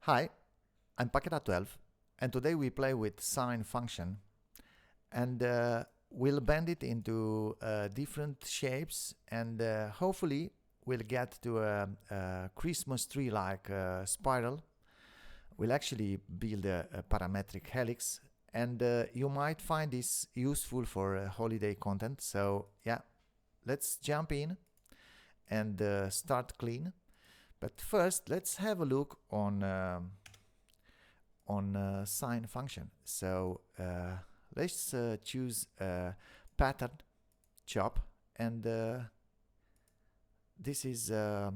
Hi, I'm Paqueta12 and today we play with sine function and we'll bend it into different shapes and hopefully we'll get to a Christmas tree like spiral. We'll actually build a parametric helix and you might find this useful for holiday content. So yeah, let's jump in and start clean. But first, let's have a look on sine function. So let's choose a pattern chop, and this is a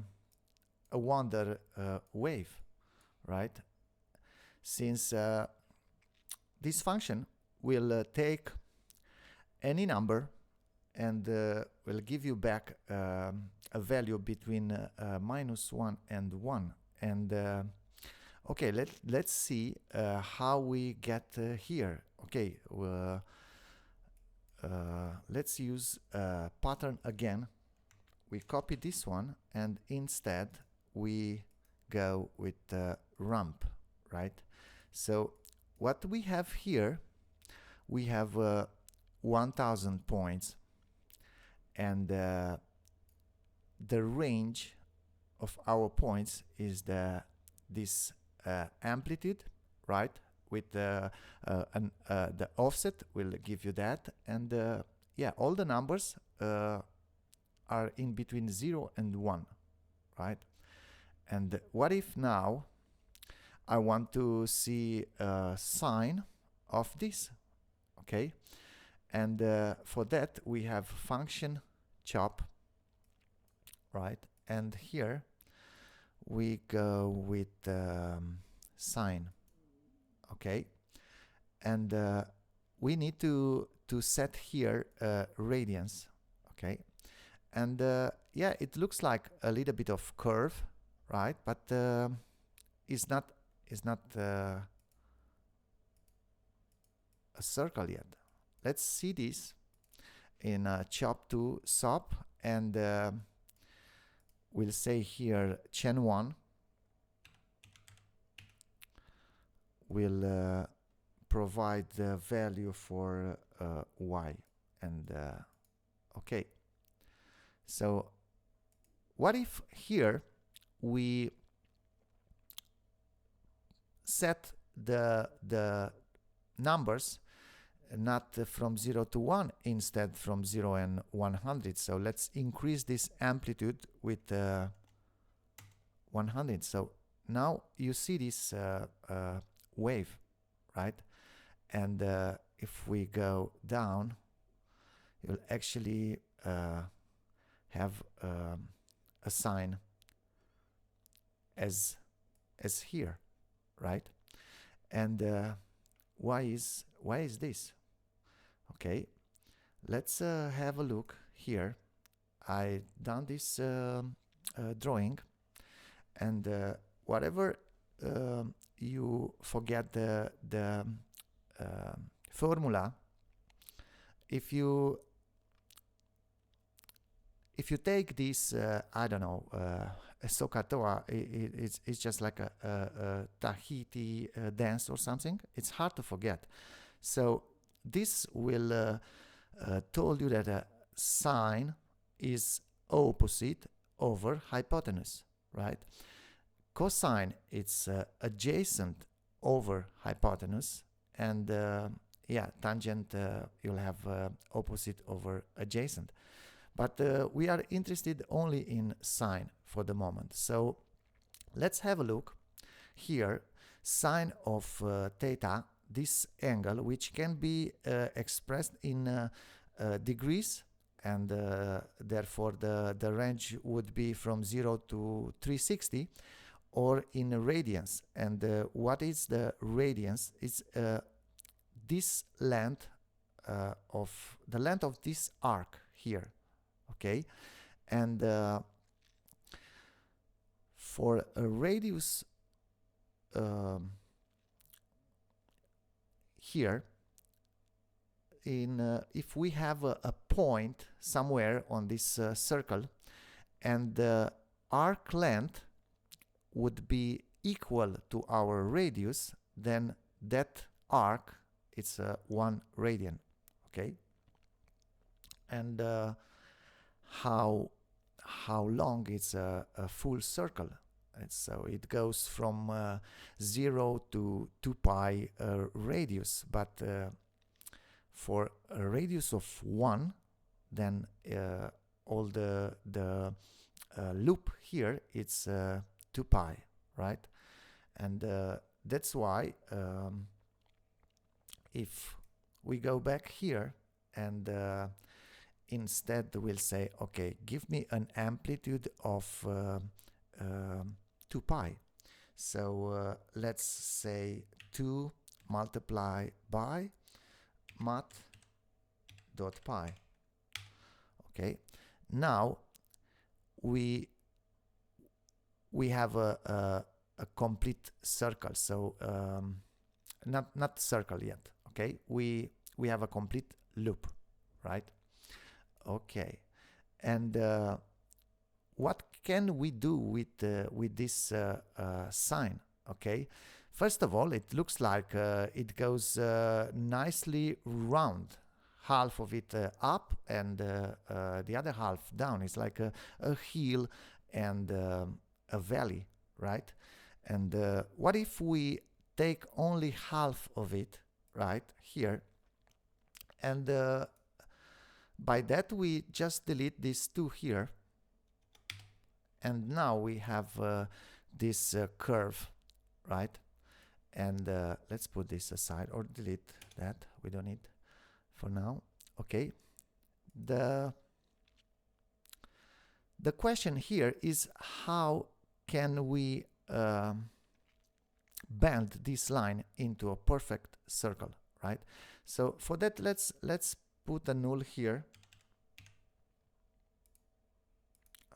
wonder wave, right? Since this function will take any number and will give you back a value between -1 and 1. And okay, let's see how we get here. Okay, let's use pattern again. We copy this one and instead we go with ramp, right? So what we have here, we have 1000 points, and the range of our points is this amplitude, right? With the offset will give you that, and yeah, all the numbers are in between 0 and 1, right? And what if now I want to see a sine of this? Okay, and for that we have function chop, right? And here we go with sine. Okay, and we need to set here radians. Okay, and yeah, it looks like a little bit of curve, right? But it's not a circle yet. Let's see this in chop to sop, and we'll say here chain 1 will provide the value for y, and okay, so what if here we set the numbers not from 0 to 1, instead from 0 and 100. So let's increase this amplitude with 100. So now you see this wave, right? And if we go down, you'll actually have a sine as here, right? And why is this? Okay, let's have a look here. I done this drawing, and whatever you forget the formula, if you take this I don't know, a sokatoa, it's just like a Tahiti dance or something. It's hard to forget. So this will told you that sine is opposite over hypotenuse, right? Cosine, it's adjacent over hypotenuse, and yeah, tangent, you'll have opposite over adjacent. But we are interested only in sine for the moment. So let's have a look here. Sine of theta, this angle, which can be expressed in degrees, and therefore the range would be from 0 to 360, or in radians. And what is the radians? It's this length of the length of this arc here. Okay, and for a radius here, in if we have a point somewhere on this circle, and the arc length would be equal to our radius, then that arc, it's 1 radian, okay? And how long it's a full circle? So it goes from 0 to 2 pi radius, but for a radius of 1, then all the loop here, it's 2 pi, right? And that's why if we go back here and instead we'll say, okay, give me an amplitude of 2 pi. So let's say 2 multiplied by mat.pi. Okay, now we have a complete circle. So not circle yet. Okay, we have a complete loop, right? Okay, and what can we do with this sine? Okay, first of all, it looks like it goes nicely round. Half of it up and the other half down. It's like a hill and a valley, right? And what if we take only half of it, right, here, and by that we just delete these 2 here, and now we have this curve, right? And let's put this aside or delete that. We don't need for now. Okay, the question here is, how can we bend this line into a perfect circle, right? So for that, let's put a null here.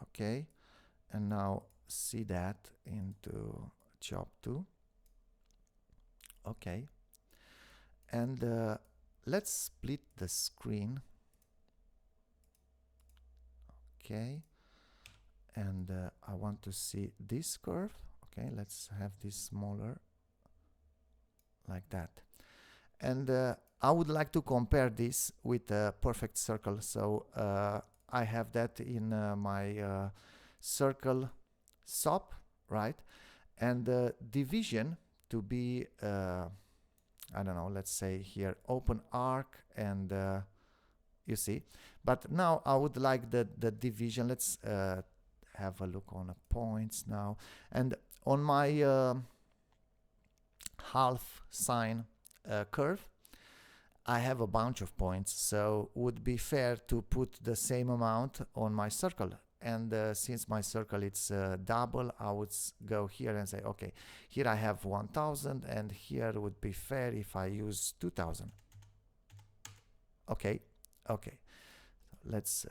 Okay, and now see that into job 2. Okay, and let's split the screen. Okay, and I want to see this curve. Okay, let's have this smaller, like that. And I would like to compare this with a perfect circle. So I have that in my circle SOP, right? And division to be I don't know, let's say here open arc, and you see. But now I would like the division. Let's have a look on the points now. And on my half sine curve, I have a bunch of points, so would be fair to put the same amount on my circle. And since my circle it's double, I would go here and say, okay, here I have 1000, and here would be fair if I use 2000. Okay, okay. Let's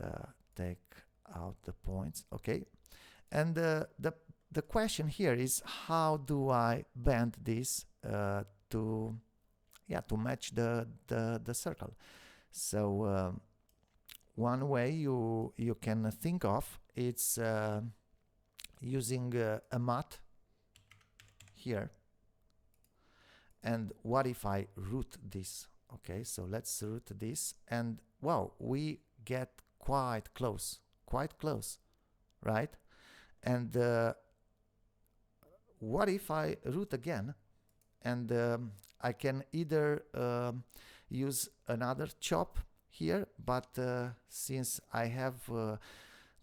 take out the points. Okay, and the question here is, how do I bend this to match the circle? So one way you can think of, it's using a mat here. And what if I root this? Okay, so let's root this, and wow, we get quite close, right? And what if I root again? And I can either use another chop here, but since I have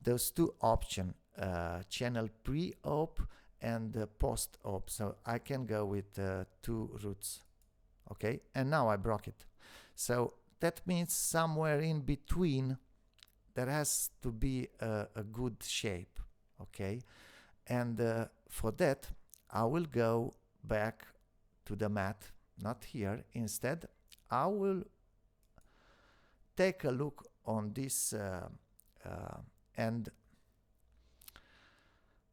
those 2 options, channel pre-op and post-op, so I can go with 2 roots. Okay, and now I broke it. So that means somewhere in between there has to be a good shape. Okay, and for that I will go back to the mat, not here. Instead, I will take a look on this and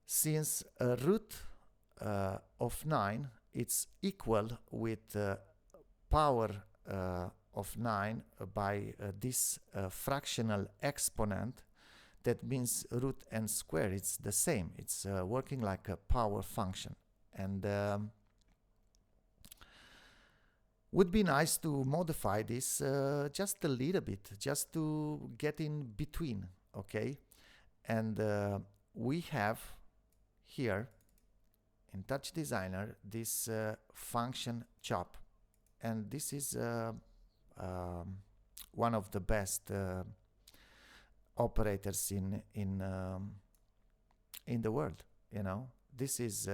since a root of 9, it's equal with power of 9 by this fractional exponent. That means root and square, it's the same. It's working like a power function. And would be nice to modify this just a little bit, just to get in between, okay? And we have here in Touchdesigner this function chop, and this is one of the best operators in the world. You know, this is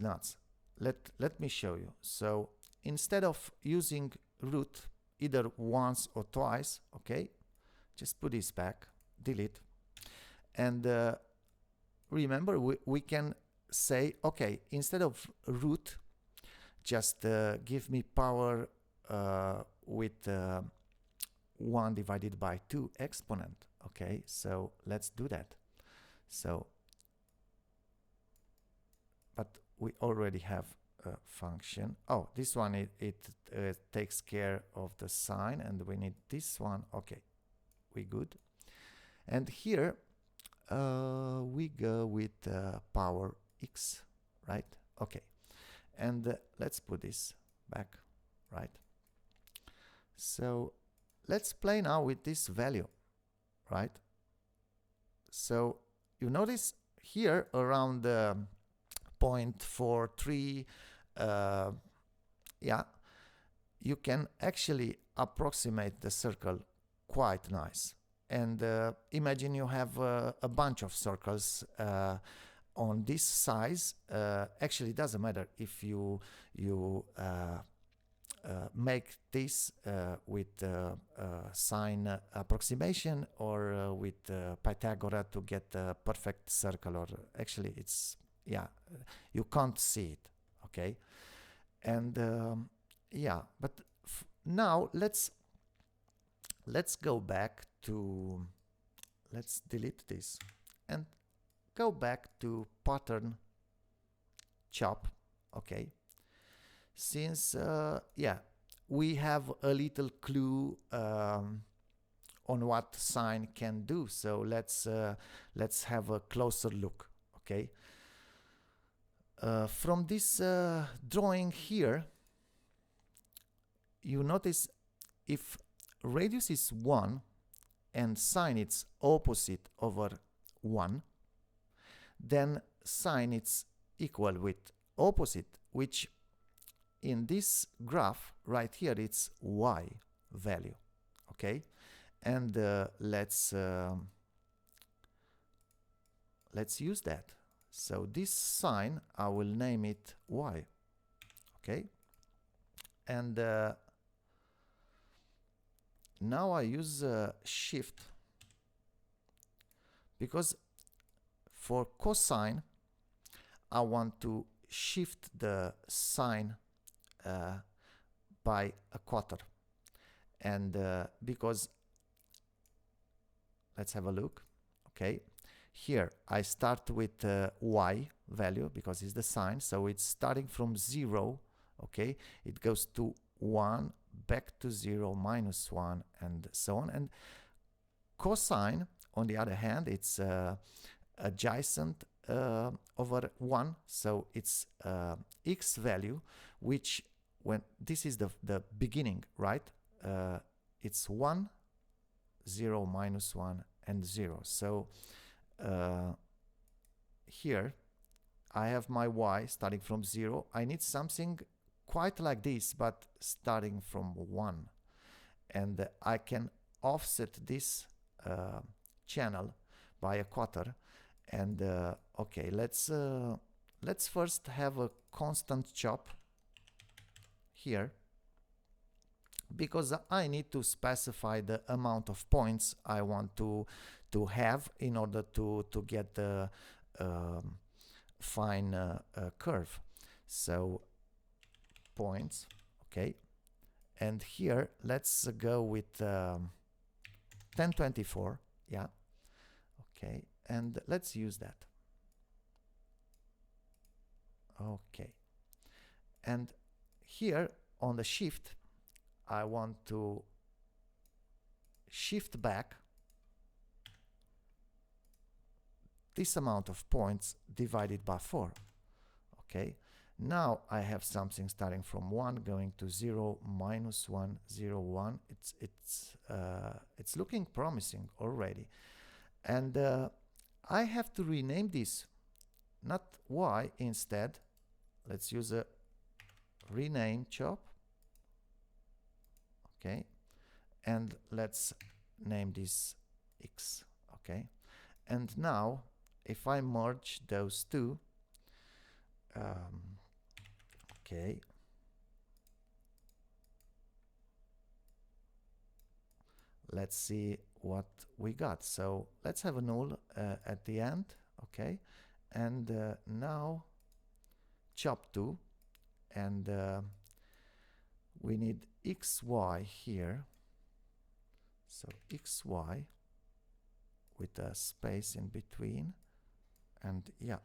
nuts. Let me show you. So instead of using root either once or twice, okay, just put this back, delete, and remember we can say, okay, instead of root, just give me power with 1 divided by 2 exponent. Okay, so let's do that. So, but we already have a function. Oh, this one, it takes care of the sine, and we need this one. Okay, we good. And here we go with power x, right? Okay, and let's put this back, right? So let's play now with this value, right? So you notice here around 0.43, yeah, you can actually approximate the circle quite nice. And imagine you have a bunch of circles on this size. Actually, it doesn't matter if you make this with sine approximation or with Pythagoras to get a perfect circle, or actually it's, yeah, you can't see it, okay? And yeah, but now let's go back to, let's delete this and go back to pattern chop, okay? Since yeah, we have a little clue on what sine can do, so let's have a closer look, okay? From this drawing here, you notice if radius is 1 and sine its opposite over 1, then sine is equal with opposite, which in this graph right here it's y value, okay? And let's use that. So this sine, I will name it y, okay? And now I use shift, because for cosine I want to shift the sine by a quarter, and because, let's have a look, okay? Here I start with y value because it's the sine, so it's starting from 0, okay? It goes to 1, back to 0, minus 1, and so on. And cosine, on the other hand, it's adjacent over 1, so it's x value, which, when this is the beginning, right? It's 1, 0, minus 1, and 0. So here I have my y starting from 0. I need something quite like this, but starting from 1. And I can offset this channel by a quarter. And okay, let's first have a constant chop here, because I need to specify the amount of points I want to have in order to get the fine curve. So points, okay, and here let's go with 1024, yeah, okay, and let's use that. Okay, and here on the shift I want to shift back this amount of points divided by 4. Okay, now I have something starting from 1 going to 0, -1, 0, 1. It's looking promising already. And I have to rename this, not y instead. Let's use a rename chop. Okay, and let's name this x. Okay, and now if I merge those two, okay, let's see what we got. So let's have a null at the end. Okay, and now chop 2, and we need xy here. So xy with a space in between, and yeah,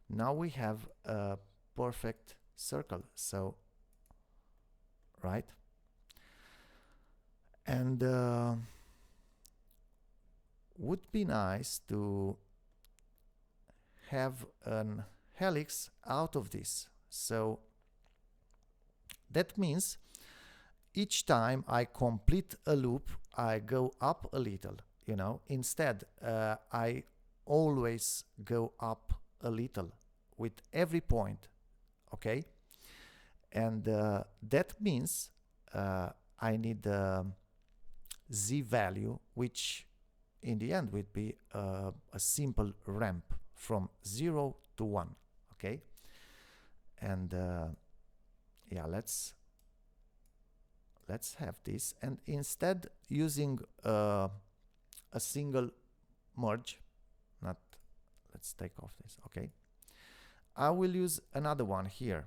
now we have a perfect circle. So right, and would be nice to have an helix out of this. So that means each time I complete a loop, I go up a little, you know. Instead, I always go up a little with every point, okay? And that means I need z value, which in the end would be a simple ramp from 0 to 1, okay? And yeah, let's have this, and instead using a single merge, not, let's take off this, okay? I will use another one here,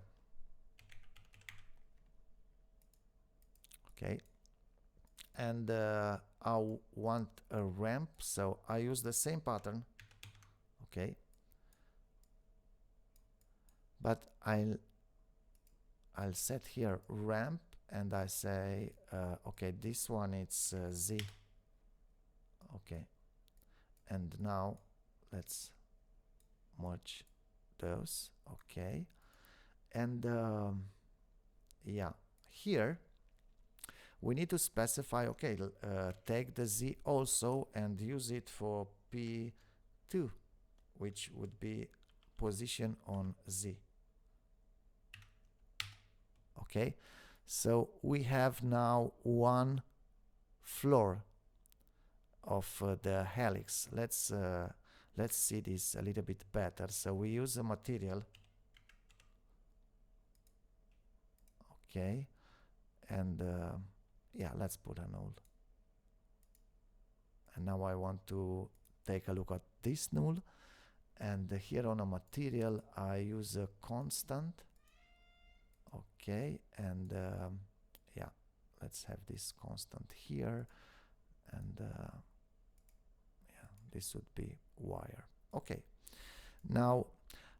okay? And I want a ramp, so I use the same pattern, okay? But I'll set here ramp, and I say, okay, this one it's z, okay. And now let's merge those, okay. And yeah, here we need to specify, okay, take the z also and use it for p2, which would be position on z. Okay, so we have now one floor of the helix. Let's see this a little bit better. So we use a material, okay, and yeah, let's put a null. And now I want to take a look at this null, and here on a material I use a constant, okay, and yeah, let's have this constant here, and yeah, this would be wire. Okay, now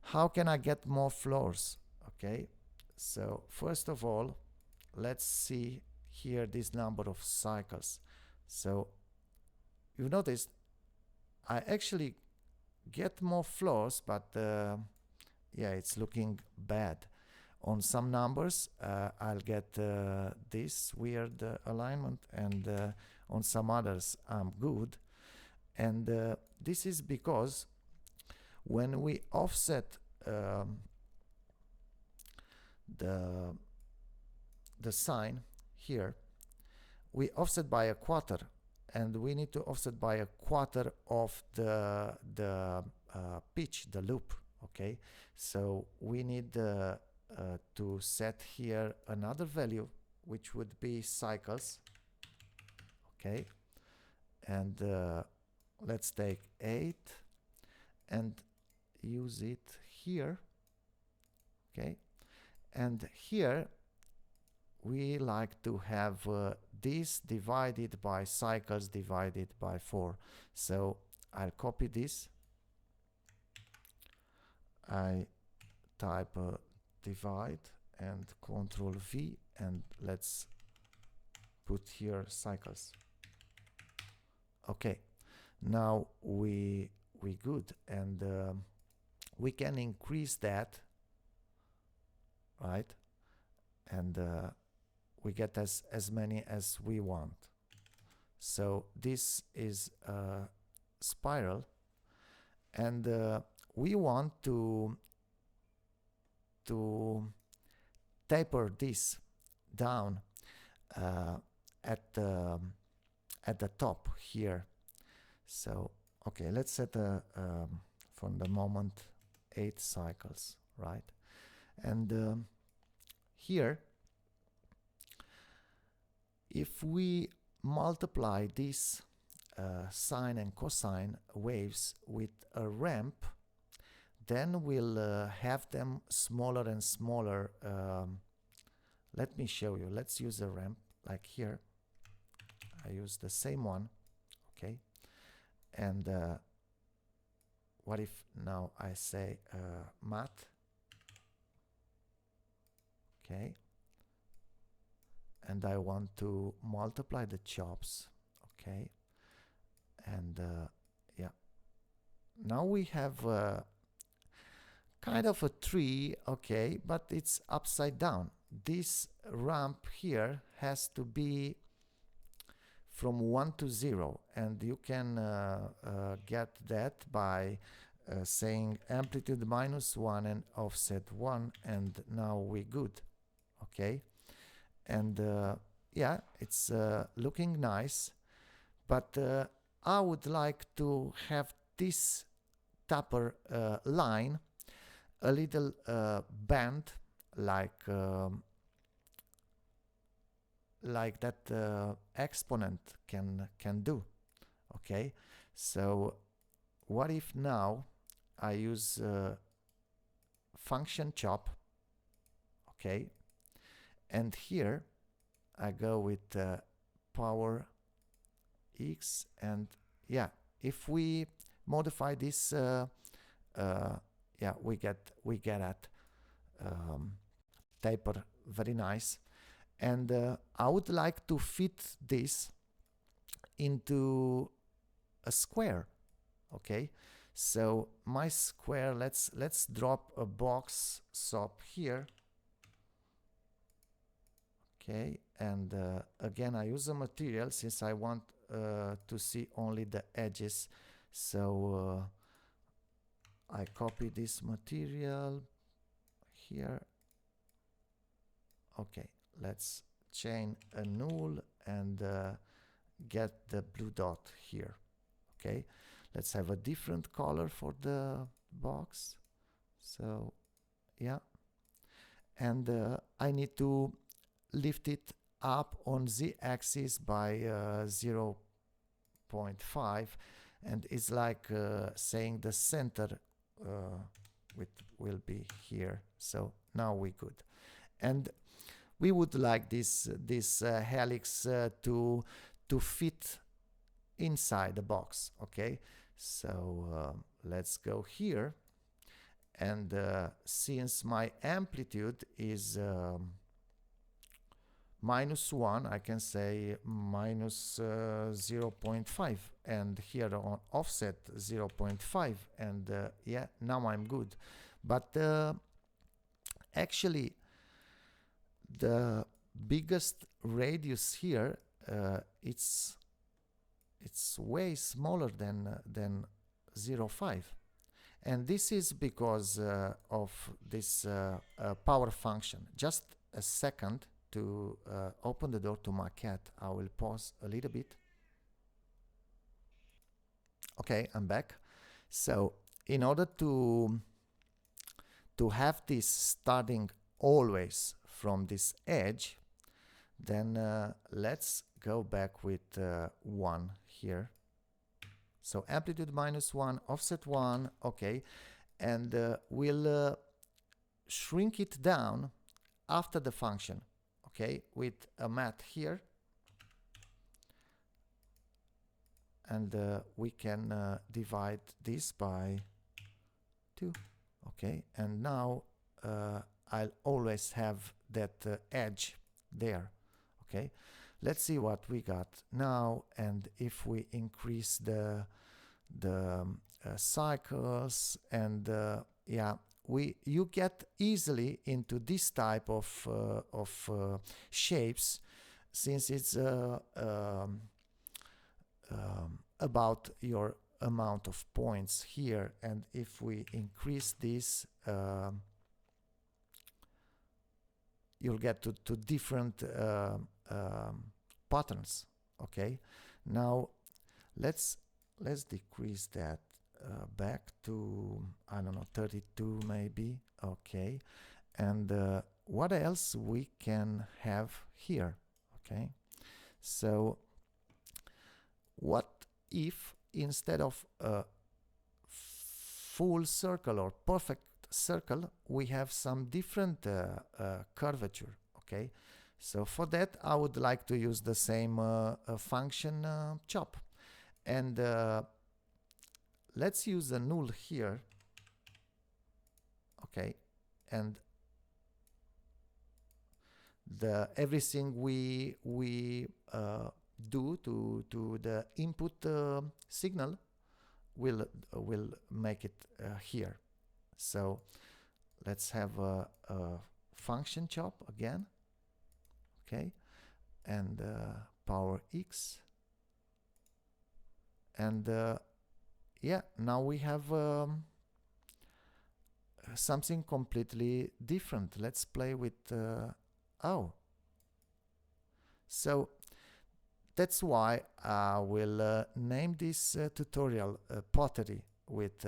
how can I get more floors? Okay, so first of all, let's see here this number of cycles. So you notice I actually get more floors, but yeah, it's looking bad. On some numbers I'll get this weird alignment, and on some others I'm good. And this is because when we offset the sine here, we offset by a quarter, and we need to offset by a quarter of the pitch, the loop, okay? So we need to set here another value, which would be cycles, okay? And let's take 8 and use it here, okay? And here we like to have this divided by cycles divided by 4. So I'll copy this, I type divide and Control V, and let's put here cycles. Okay, now we good, and we can increase that, right? And we get as many as we want. So this is a spiral, and we want to taper this down at the top here. So okay, let's set from the moment 8 cycles, right? And here, if we multiply these sine and cosine waves with a ramp, then we'll have them smaller and smaller. Let me show you. Let's use a ramp like here. I use the same one, okay? And what if now I say math, okay? And I want to multiply the chops, okay? And yeah, now we have kind of a tree, okay, but it's upside down. This ramp here has to be from 1 to 0, and you can get that by saying amplitude -1 and offset 1, and now we're good, okay? And yeah, it's looking nice, but I would like to have this taper line a little bent, like that exponent can do, okay? So what if now I use function chop, okay? And here I go with power x, and yeah, if we modify this, yeah, we get at taper, very nice. And I would like to fit this into a square, okay? So my square, let's drop a box SOP here. Okay, and again I use a material since I want to see only the edges. So I copy this material here. Okay, let's chain a null and get the blue dot here. Okay, let's have a different color for the box. So yeah, and I need to lift it up on z-axis by 0.5, and it's like saying the center will be here. So now we're good, and we would like this helix to fit inside the box. Okay, so let's go here, and since my amplitude is -1, I can say -0.5, and here on offset 0.5, and yeah, now I'm good. But actually the biggest radius here, it's way smaller than 0.5, and this is because of this power function. Just a second to open the door to my cat. I will pause a little bit. Okay, I'm back. So in order to have this starting always from this edge, then let's go back with 1 here. So amplitude -1, offset 1, okay, and we'll shrink it down after the function, okay, with a math here, and we can divide this by 2, okay, and now I'll always have that edge there, okay. Let's see what we got now, and if we increase the cycles, and yeah, you get easily into this type of shapes, since it's about your amount of points here. And if we increase this, you'll get to different patterns. Okay, now let's decrease that back to, I don't know, 32 maybe. Okay, and what else we can have here? Okay, so what if instead of a full circle or perfect circle, we have some different curvature? Okay, so for that I would like to use the same function chop, and let's use a null here. Okay, and everything we do to the input signal will make it here. So let's have a function chop again. Okay, and power x, and yeah, now we have something completely different. Let's play with oh, so that's why I will name this tutorial pottery with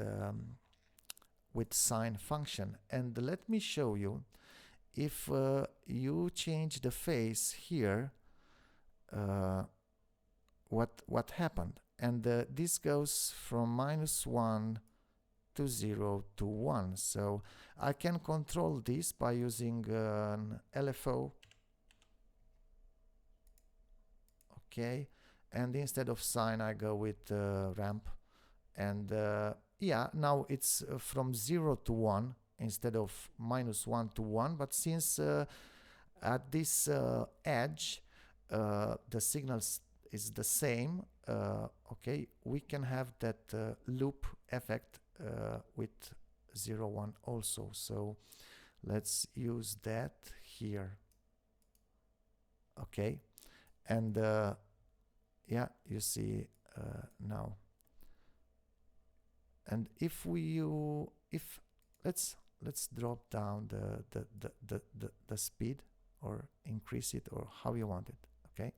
sine function. And let me show you, if you change the face here, what happened. And this goes from -1 to 0 to 1. So I can control this by using an LFO. Okay, and instead of sine I go with ramp, and yeah, now it's from 0 to 1 instead of -1 to 1. But since at this edge the signals is the same, okay, we can have that loop effect with 0, 1 also. So let's use that here. Okay, and yeah, you see now. And if let's drop down the speed, or increase it, or how you want it. Okay,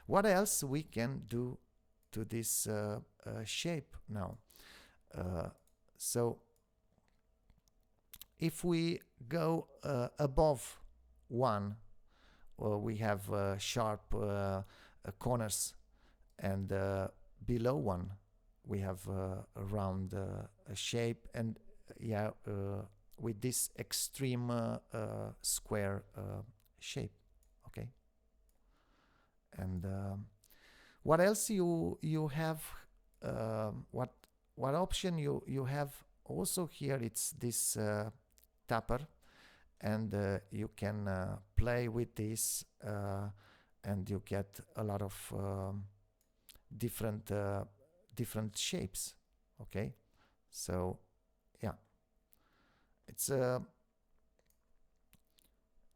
what else we can do to this shape now? So if we go above 1, we have sharp corners, and below 1 we have a round shape, and yeah, with this extreme square shape. Okay, and what else you have? What option you have also here? It's this tapper, and you can play with this, and you get a lot of different shapes. Okay, so yeah, it's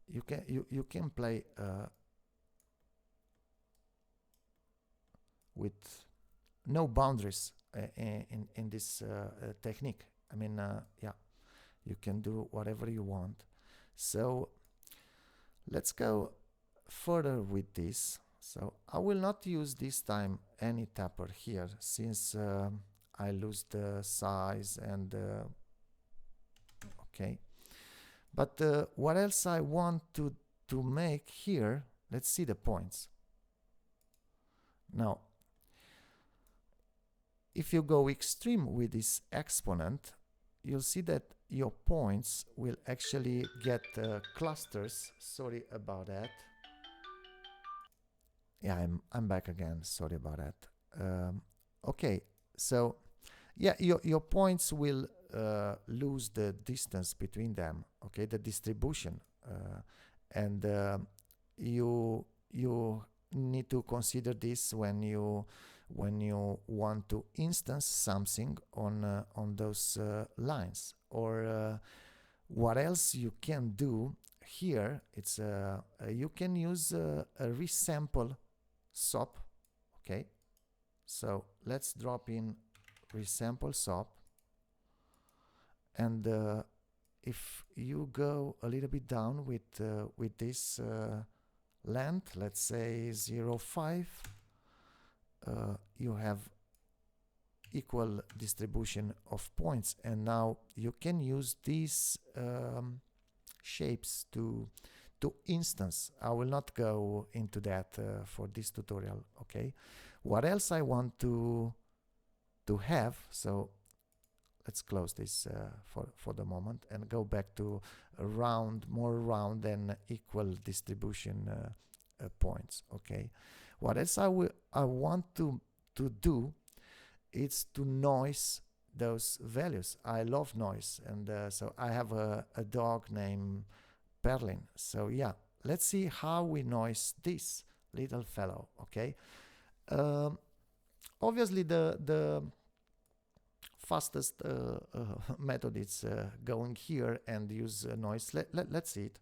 you can play with no boundaries in this technique. I mean, yeah, you can do whatever you want. So let's go further with this. So I will not use this time any tapper here, since I lose the size, and okay. But what else I want to make here? Let's see the points. Now, if you go extreme with this exponent, you'll see that your points will actually get clusters. Sorry about that. Yeah, I'm back again. Sorry about that. Okay, so yeah, your points will lose the distance between them. Okay, the distribution, and you need to consider this when you when you want to instance something on those lines. Or what else you can do here, it's you can use a resample SOP. Okay, so let's drop in resample SOP, and if you go a little bit down with this length, let's say 0.5, you have equal distribution of points, and now you can use these shapes to instance. I will not go into that for this tutorial. Okay, what else I want to have? So let's close this for the moment and go back to more round and equal distribution points. Okay, what else I want to do is to noise those values. I love noise, and so I have a dog named Berlin. So yeah, let's see how we noise this little fellow. Okay, obviously the fastest method is going here and use noise. Let's see it.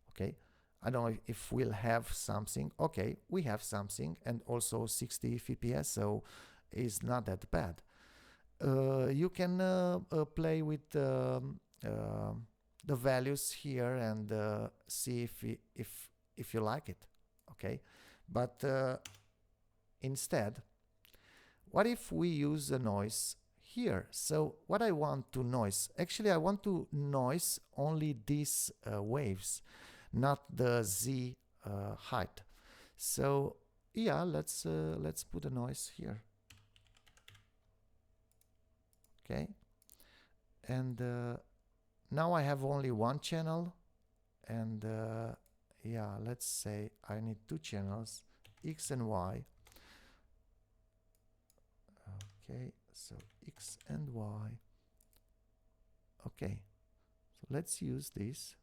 Okay, I don't know if we'll have something. Okay, we have something, and also 60 fps, so it's not that bad. You can play with the values here and see if you like it. Okay, but instead, what if we use a noise here? So what I want to noise, actually I want to noise only these waves, not the Z height. So yeah, let's put a noise here. Okay, and now I have only one channel, and yeah, let's say I need two channels, X and Y. Okay, so X and Y. Okay, so let's use this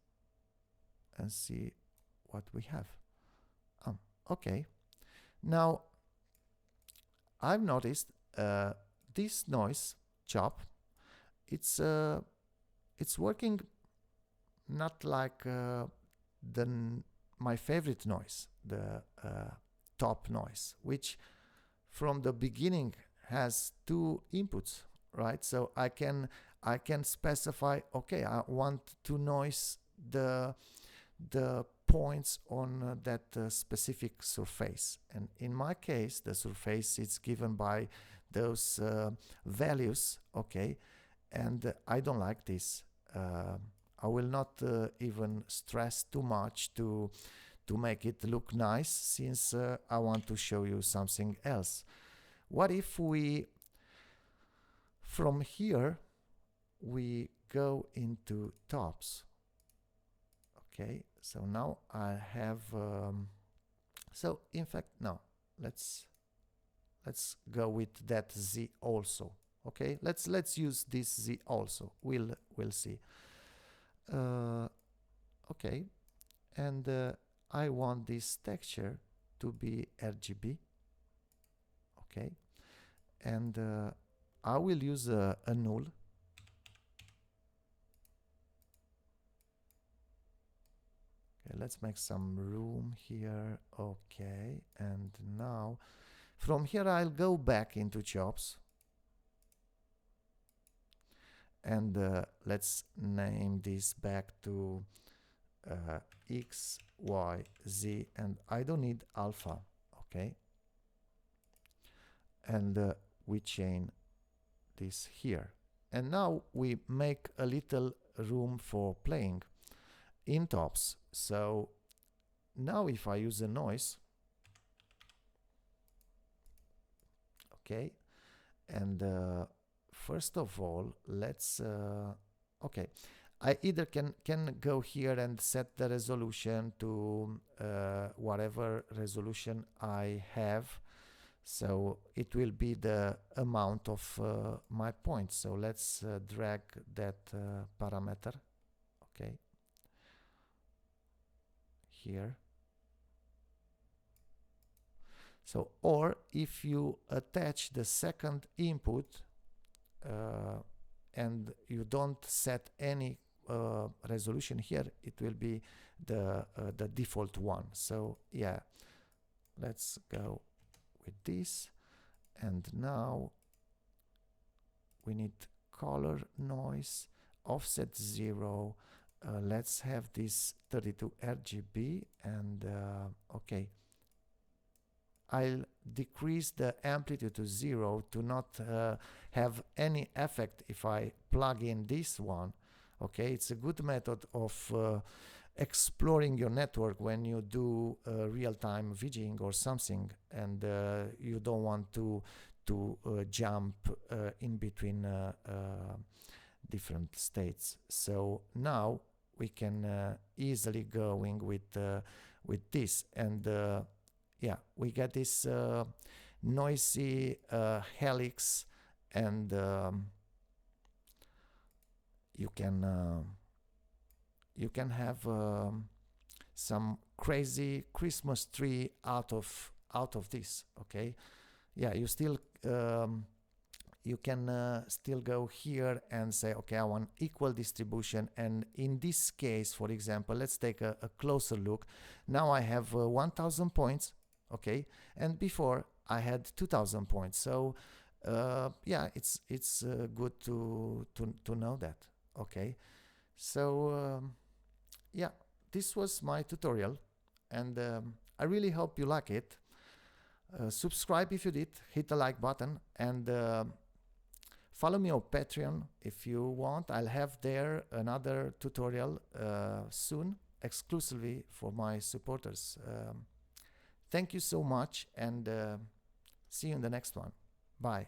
and see what we have. Okay, now I've noticed this noise chop, it's working not like my favorite noise, the top noise, which from the beginning has two inputs, right? So I can specify, okay, I want to noise the points on that specific surface, and in my case the surface is given by those values. Okay, and I don't like this. I will not even stress too much to make it look nice, since I want to show you something else. What if we, from here, we go into tops? Okay, so now I have, so in fact, no, let's go with that Z also. Okay, let's use this Z also. We'll see. Okay, and I want this texture to be RGB. Okay, and I will use a null. Okay, let's make some room here. Okay, and now from here I'll go back into chops, and let's name this back to X, Y, Z, and I don't need alpha. Okay, and we chain this here, and now we make a little room for playing in tops. So now if I use a noise, okay, and first of all, let's okay, I either can go here and set the resolution to whatever resolution I have, so it will be the amount of my points. So let's drag that parameter, okay, here. So, or if you attach the second input and you don't set any resolution here, it will be the default one. So yeah, let's go with this. And now we need color, noise, offset 0. Let's have this 32 RGB, and okay, I'll decrease the amplitude to 0 to not have any effect if I plug in this one. Okay, it's a good method of exploring your network when you do real-time VGing or something, and you don't want to jump in between different states. So now we can easily going with this, and yeah, we get this noisy helix, and you can have some crazy Christmas tree out of this. Okay, yeah, you still you can still go here and say, okay, I want equal distribution. And in this case, for example, let's take a closer look. Now I have 1000 points, okay, and before I had 2000 points. So yeah, it's good to know that. Okay, so yeah, this was my tutorial, and I really hope you like it. Subscribe if you did, hit the like button, and follow me on Patreon if you want. I'll have there another tutorial soon, exclusively for my supporters. Thank you so much, and see you in the next one. Bye.